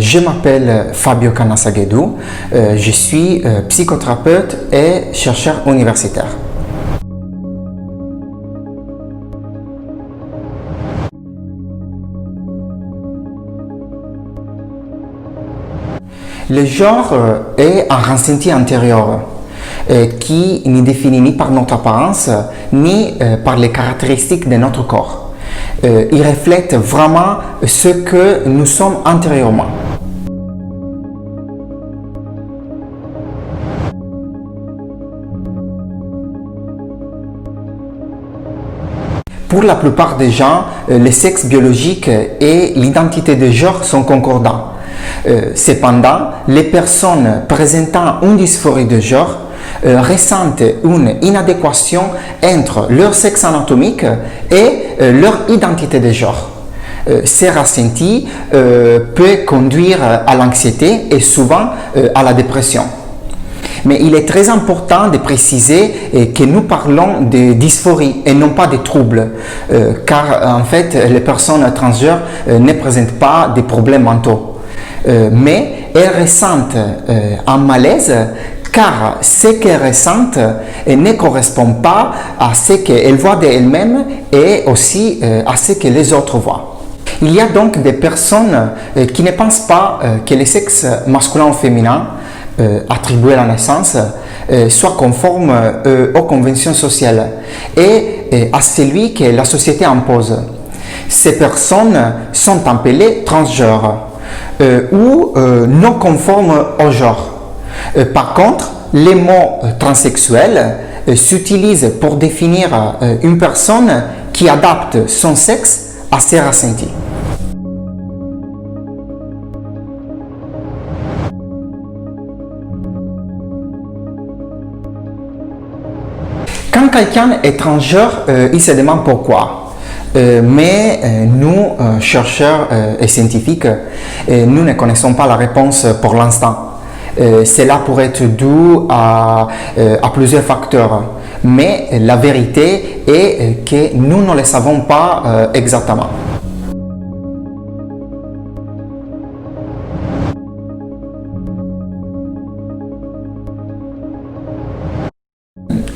Je m'appelle Fabio Canassaguedou, je suis psychothérapeute et chercheur universitaire. Le genre est un ressenti intérieur qui n'est défini ni par notre apparence ni par les caractéristiques de notre corps. Il reflète vraiment ce que nous sommes intérieurement. Pour la plupart des gens, le sexe biologique et l'identité de genre sont concordants. Cependant, les personnes présentant une dysphorie de genre ressentent une inadéquation entre leur sexe anatomique et leur identité de genre. Ces ressentis peuvent conduire à l'anxiété et souvent à la dépression. Mais il est très important de préciser que nous parlons de dysphorie et non pas de troubles, car en fait les personnes transgenres ne présentent pas de problèmes mentaux. Mais elles ressentent un malaise car ce qu'elles ressentent ne correspond pas à ce qu'elles voient d'elles-mêmes et aussi à ce que les autres voient. Il y a donc des personnes qui ne pensent pas que le sexe masculin ou féminin attribué à la naissance soit conforme aux conventions sociales et à celui que la société impose. Ces personnes sont appelées transgenres ou non conformes au genre. Par contre, les mots transsexuel s'utilisent pour définir une personne qui adapte son sexe à ses ressentis. Quand quelqu'un est transgenre, il se demande pourquoi. Mais nous, chercheurs et scientifiques, nous ne connaissons pas la réponse pour l'instant. Cela pourrait être dû à plusieurs facteurs. Mais la vérité est que nous ne le savons pas exactement.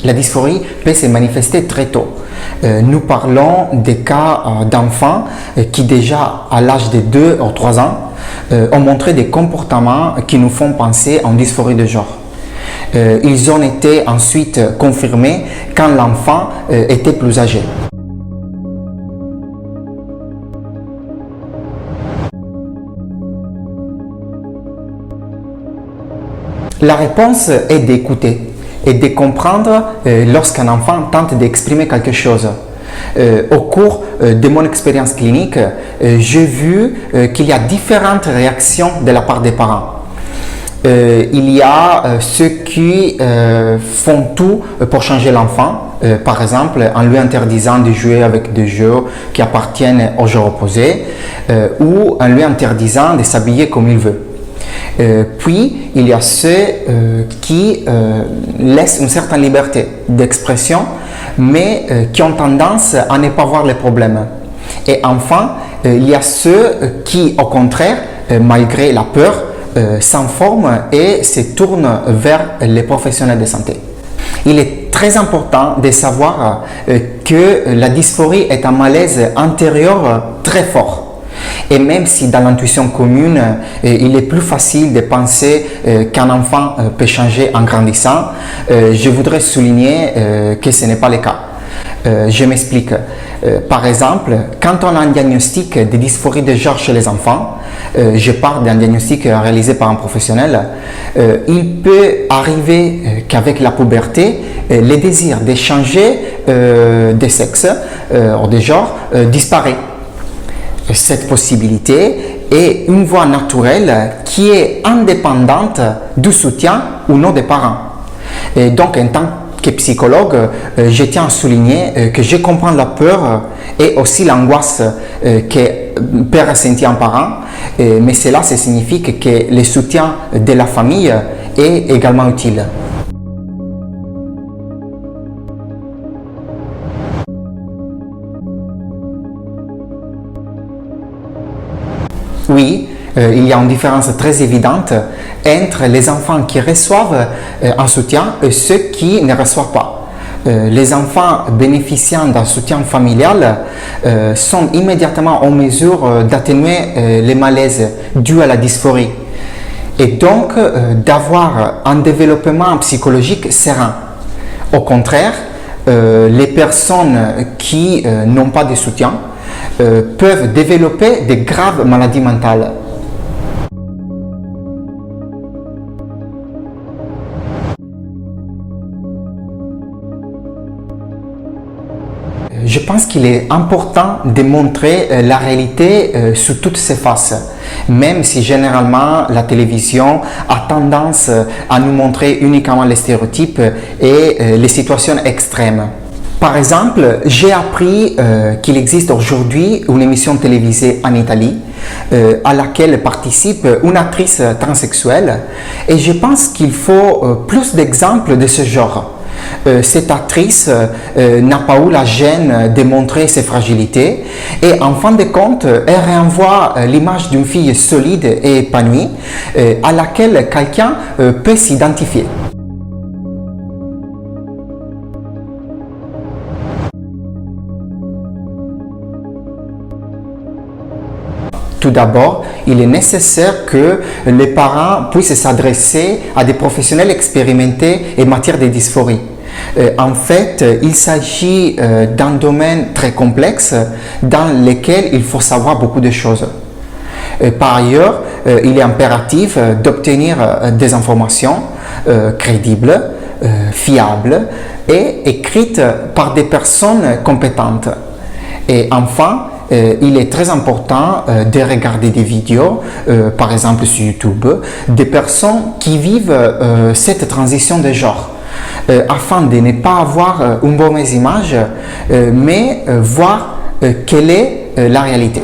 La dysphorie peut se manifester très tôt. Nous parlons des cas d'enfants qui déjà à l'âge de 2 ou 3 ans ont montré des comportements qui nous font penser à une dysphorie de genre. Ils ont été ensuite confirmés quand l'enfant était plus âgé. La réponse est d'écouter et de comprendre lorsqu'un enfant tente d'exprimer quelque chose. Au cours de mon expérience clinique, j'ai vu qu'il y a différentes réactions de la part des parents. Il y a ceux qui font tout pour changer l'enfant, par exemple en lui interdisant de jouer avec des jeux qui appartiennent au genre opposé ou en lui interdisant de s'habiller comme il veut. Puis, il y a ceux qui laissent une certaine liberté d'expression, mais qui ont tendance à ne pas voir les problèmes. Et enfin, il y a ceux qui, au contraire, malgré la peur, s'informent et se tournent vers les professionnels de santé. Il est très important de savoir que la dysphorie est un malaise intérieur très fort. Et même si dans l'intuition commune, il est plus facile de penser qu'un enfant peut changer en grandissant, je voudrais souligner que ce n'est pas le cas. Je m'explique. Par exemple, quand on a un diagnostic de dysphorie de genre chez les enfants, je parle d'un diagnostic réalisé par un professionnel, il peut arriver qu'avec la puberté, le désir de changer de sexe ou de genre disparaît. Cette possibilité est une voie naturelle qui est indépendante du soutien ou non des parents. Et donc, en tant que psychologue, je tiens à souligner que je comprends la peur et aussi l'angoisse que peut ressentir un parent, mais cela signifie que le soutien de la famille est également utile. Oui, il y a une différence très évidente entre les enfants qui reçoivent un soutien et ceux qui ne reçoivent pas. Les enfants bénéficiant d'un soutien familial sont immédiatement en mesure d'atténuer les malaises dus à la dysphorie et donc d'avoir un développement psychologique serein. Au contraire, les personnes qui n'ont pas de soutien peuvent développer de graves maladies mentales. Je pense qu'il est important de montrer la réalité sous toutes ses faces, même si généralement la télévision a tendance à nous montrer uniquement les stéréotypes et les situations extrêmes. Par exemple, j'ai appris qu'il existe aujourd'hui une émission télévisée en Italie à laquelle participe une actrice transsexuelle et je pense qu'il faut plus d'exemples de ce genre. Cette actrice n'a pas eu la gêne de montrer ses fragilités et en fin de compte, elle renvoie l'image d'une fille solide et épanouie à laquelle quelqu'un peut s'identifier. Tout d'abord, il est nécessaire que les parents puissent s'adresser à des professionnels expérimentés en matière de dysphorie. En fait, il s'agit d'un domaine très complexe dans lequel il faut savoir beaucoup de choses. Par ailleurs, il est impératif d'obtenir des informations crédibles, fiables et écrites par des personnes compétentes. Et enfin, il est très important de regarder des vidéos, par exemple sur YouTube, des personnes qui vivent cette transition de genre, afin de ne pas avoir une mauvaise image, mais voir quelle est la réalité.